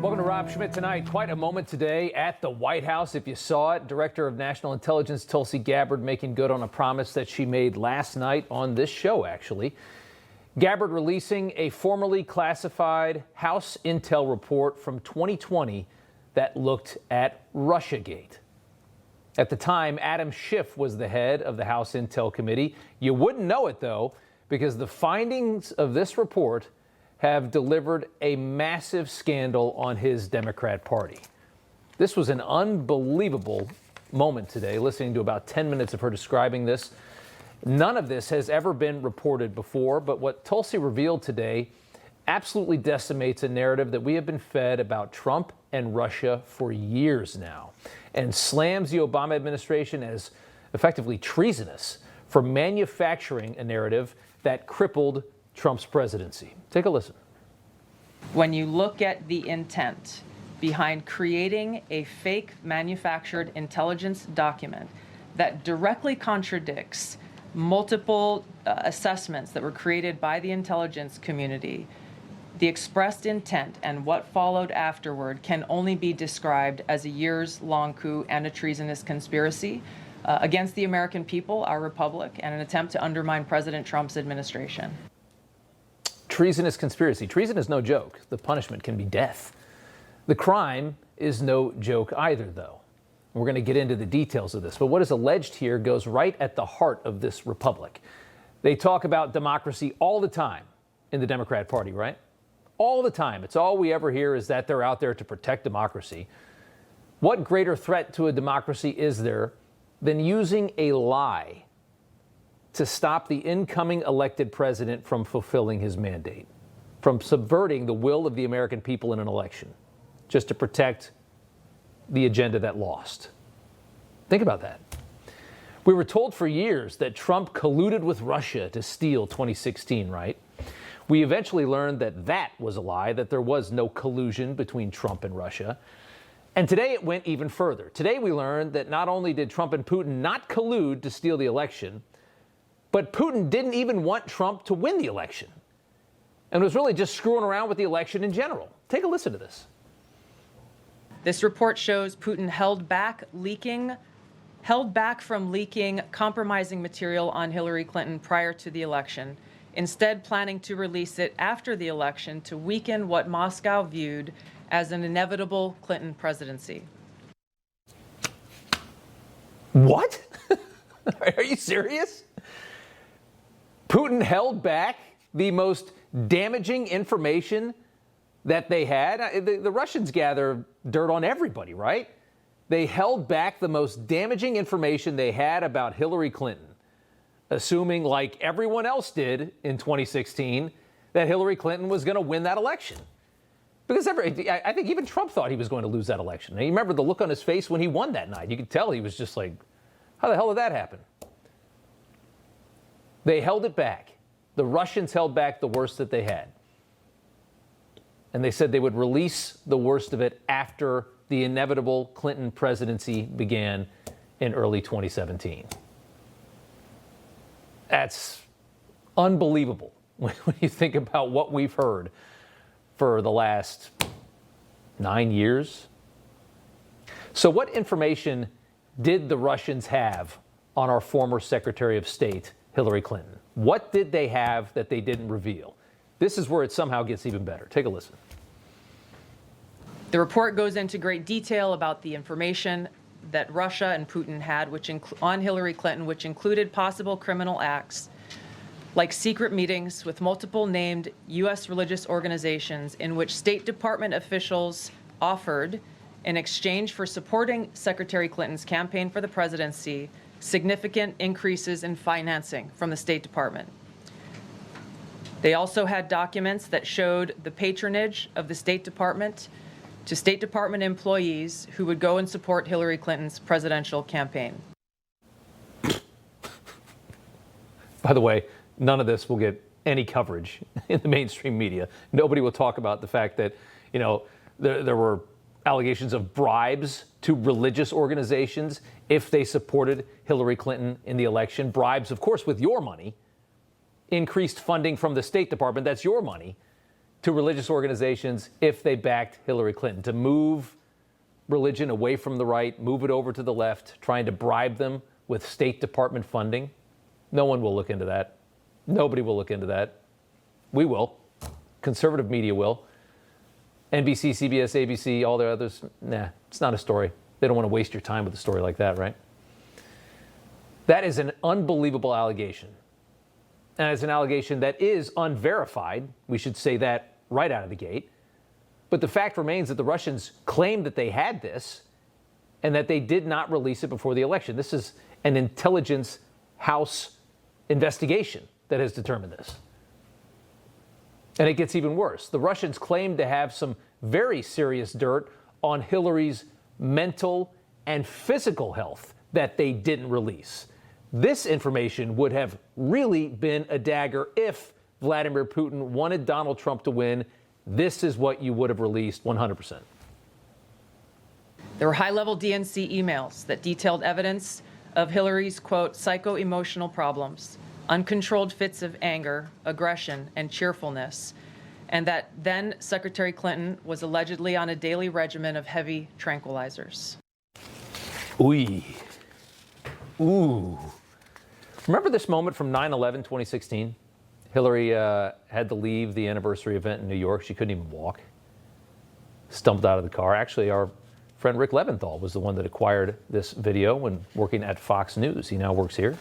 Welcome to Rob Schmitt Tonight. Quite a moment today at the White House. If you saw it, Director of National Intelligence Tulsi Gabbard making good on a promise that she made last night on this show, actually. Gabbard releasing a formerly classified House intel report from 2020 that looked at Russiagate. At the time, Adam Schiff was the head of the House Intel Committee. You wouldn't know it, though, because the findings of this report have delivered a massive scandal on his Democrat Party. This was an unbelievable moment today, listening to about 10 minutes of her describing this. None of this has ever been reported before, but what Tulsi revealed today absolutely decimates a narrative that we have been fed about Trump and Russia for years now, and slams the Obama administration as effectively treasonous for manufacturing a narrative that crippled Trump's presidency. Take a listen. When you look at the intent behind creating a fake manufactured intelligence document that directly contradicts multiple assessments that were created by the intelligence community, the expressed intent and what followed afterward can only be described as a years-long coup and a treasonous conspiracy against the American people, our republic, and an attempt to undermine President Trump's administration. Treasonous conspiracy. Treason is no joke. The punishment can be death. The crime is no joke either, though. We're going to get into the details of this, but what is alleged here goes right at the heart of this republic. They talk about democracy all the time in the Democrat Party, right? All the time. It's all we ever hear is that they're out there to protect democracy. What greater threat to a democracy is there than using a lie to stop the incoming elected president from fulfilling his mandate, from subverting the will of the American people in an election, just to protect the agenda that lost? Think about that. We were told for years that Trump colluded with Russia to steal 2016, right? We eventually learned that that was a lie, that there was no collusion between Trump and Russia. And today it went even further. Today we learned that not only did Trump and Putin not collude to steal the election, but Putin didn't even want Trump to win the election and was really just screwing around with the election in general. Take a listen to this. This report shows Putin held back from leaking compromising material on Hillary Clinton prior to the election, instead planning to release it after the election to weaken what Moscow viewed as an inevitable Clinton presidency. What? Are you serious? Putin held back the most damaging information that they had. The Russians gather dirt on everybody, right? They held back the most damaging information they had about Hillary Clinton, assuming, like everyone else did in 2016, that Hillary Clinton was going to win that election. Because I think even Trump thought he was going to lose that election. And you remember the look on his face when he won that night. You could tell he was just like, how the hell did that happen? They held it back. The Russians held back the worst that they had. And they said they would release the worst of it after the inevitable Clinton presidency began in early 2017. That's unbelievable when you think about what we've heard for the last 9 years. So what information did the Russians have on our former Secretary of State, Hillary Clinton? What did they have that they didn't reveal? This is where it somehow gets even better. Take a listen. The report goes into great detail about the information that Russia and Putin had on Hillary Clinton, which included possible criminal acts like secret meetings with multiple named U.S. religious organizations in which State Department officials offered, in exchange for supporting Secretary Clinton's campaign for the presidency, significant increases in financing from the State Department. They also had documents that showed the patronage of the State Department to State Department employees who would go and support Hillary Clinton's presidential campaign. By the way, none of this will get any coverage in the mainstream media. Nobody will talk about the fact that, there were allegations of bribes to religious organizations if they supported Hillary Clinton in the election. Bribes, of course, with your money. Increased funding from the State Department, that's your money. to religious organizations if they backed Hillary Clinton, to move religion away from the right, move it over to the left, trying to bribe them with State Department funding. No one will look into that. Nobody will look into that. We will. Conservative media will. NBC, CBS, ABC, all the others, nah, it's not a story. They don't want to waste your time with a story like that, right? That is an unbelievable allegation. And it's an allegation that is unverified. We should say that right out of the gate. But the fact remains that the Russians claimed that they had this and that they did not release it before the election. This is an intelligence house investigation that has determined this. And it gets even worse. The Russians claim to have some very serious dirt on Hillary's mental and physical health that they didn't release. This information would have really been a dagger if Vladimir Putin wanted Donald Trump to win. This is what you would have released 100%. There were high-level DNC emails that detailed evidence of Hillary's, quote, psycho-emotional problems, uncontrolled fits of anger, aggression, and cheerfulness, and that then Secretary Clinton was allegedly on a daily regimen of heavy tranquilizers. Ooh. Remember this moment from 9/11, 2016? Hillary had to leave the anniversary event in New York. She couldn't even walk. Stumped out of the car. Actually, our friend Rick Leventhal was the one that acquired this video when working at Fox News. He now works here.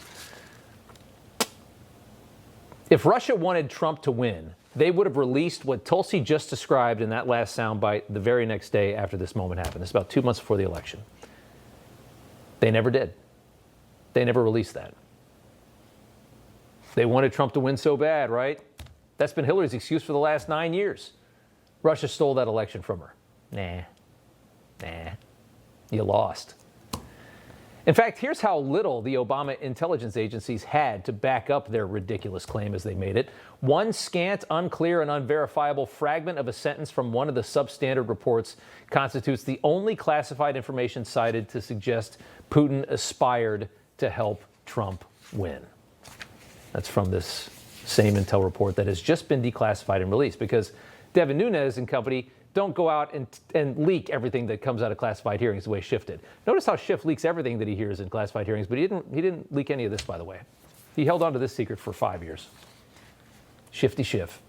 If Russia wanted Trump to win, they would have released what Tulsi just described in that last soundbite the very next day after this moment happened. It's about 2 months before the election. They never did. They never released that. They wanted Trump to win so bad, right? That's been Hillary's excuse for the last 9 years. Russia stole that election from her. Nah. You lost. In fact, here's how little the Obama intelligence agencies had to back up their ridiculous claim as they made it. One scant, unclear, and unverifiable fragment of a sentence from one of the substandard reports constitutes the only classified information cited to suggest Putin aspired to help Trump win. That's from this same intel report that has just been declassified and released because Devin Nunes and company don't go out and leak everything that comes out of classified hearings the way Schiff did. Notice how Schiff leaks everything that he hears in classified hearings, but he didn't leak any of this, by the way. He held on to this secret for 5 years. Shifty Schiff.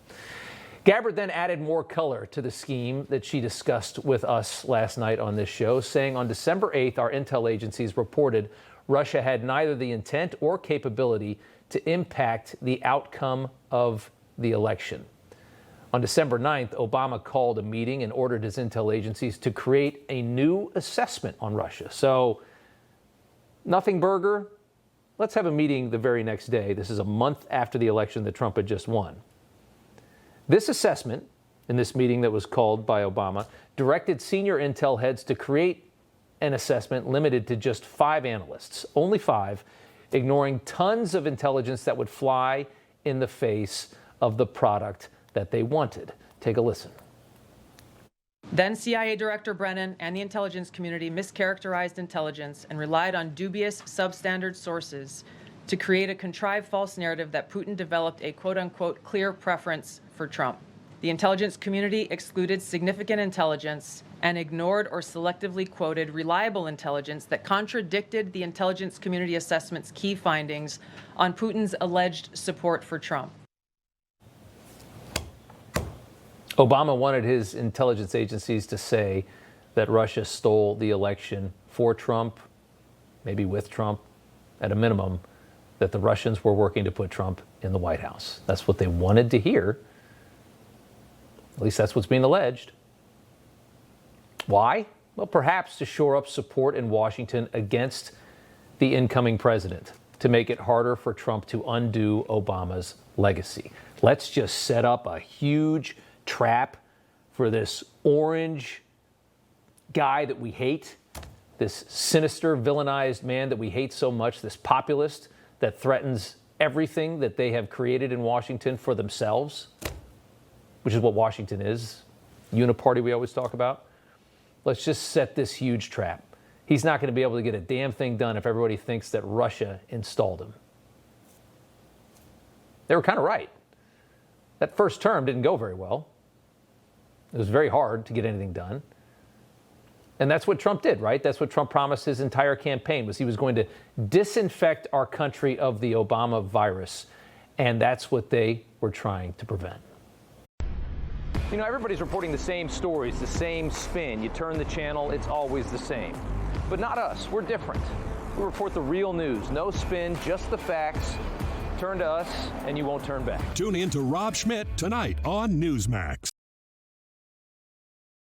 Gabbard then added more color to the scheme that she discussed with us last night on this show, saying on December 8th, our intel agencies reported Russia had neither the intent or capability to impact the outcome of the election. On December 9th, Obama called a meeting and ordered his intel agencies to create a new assessment on Russia. So, nothing burger. Let's have a meeting the very next day. This is a month after the election that Trump had just won. This assessment, in this meeting that was called by Obama, directed senior intel heads to create an assessment limited to just 5 analysts, only 5, ignoring tons of intelligence that would fly in the face of the product that they wanted. Take a listen. Then CIA Director Brennan and the intelligence community mischaracterized intelligence and relied on dubious substandard sources to create a contrived false narrative that Putin developed a quote-unquote clear preference for Trump. The intelligence community excluded significant intelligence and ignored or selectively quoted reliable intelligence that contradicted the intelligence community assessment's key findings on Putin's alleged support for Trump. Obama wanted his intelligence agencies to say that Russia stole the election for Trump, maybe with Trump, at a minimum, that the Russians were working to put Trump in the White House. That's what they wanted to hear. At least that's what's being alleged. Why? Well, perhaps to shore up support in Washington against the incoming president, to make it harder for Trump to undo Obama's legacy. Let's just set up a huge trap for this orange guy that we hate, this sinister, villainized man that we hate so much, this populist that threatens everything that they have created in Washington for themselves, which is what Washington is, uniparty we always talk about. Let's just set this huge trap. He's not going to be able to get a damn thing done if everybody thinks that Russia installed him. They were kind of right. That first term didn't go very well. It was very hard to get anything done. And that's what Trump did, right? That's what Trump promised his entire campaign, was he was going to disinfect our country of the Obama virus. And that's what they were trying to prevent. You know, everybody's reporting the same stories, the same spin. You turn the channel, it's always the same. But not us. We're different. We report the real news. No spin, just the facts. Turn to us, and you won't turn back. Tune in to Rob Schmitt tonight on Newsmax.